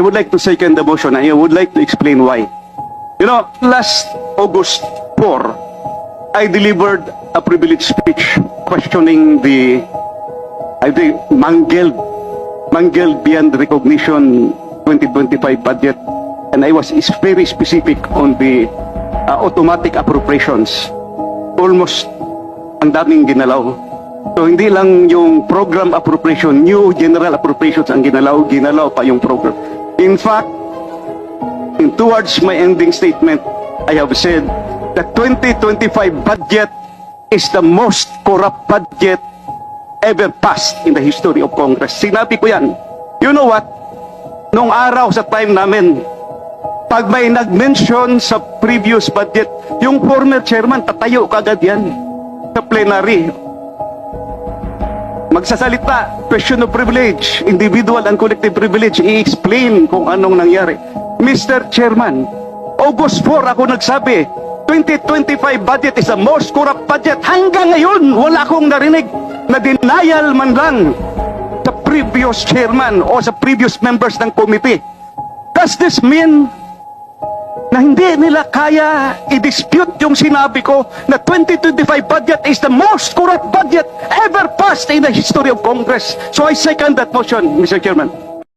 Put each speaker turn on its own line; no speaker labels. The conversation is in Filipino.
I would like to second the motion. I would like to explain why. You know, last August 4, I delivered a privileged speech questioning the, I think, mangled beyond recognition 2025 budget. And I was very specific on the automatic appropriations. Almost ang daming ginalaw. So hindi lang yung program appropriation, new general appropriations ang ginalaw pa yung program. In fact, towards my ending statement, I have said the 2025 budget is the most corrupt budget ever passed in the history of Congress. Sinabi ko yan. You know what? Nung araw sa time namin, pag may nag-mention sa previous budget, yung former chairman, tatayo kagad yan sa plenary. Magsasalita, question of privilege, individual and collective privilege, i-explain kung anong nangyari. Mr. Chairman, August 4 ako nagsabi, 2025 budget is the most corrupt budget. Hanggang ngayon, wala akong narinig na denial man lang sa previous chairman o sa previous members ng committee. Does this mean na hindi nila kaya i-dispute yung sinabi ko na 2025 budget is the most corrupt budget ever passed in the history of Congress? So I second that motion, Mr. Chairman.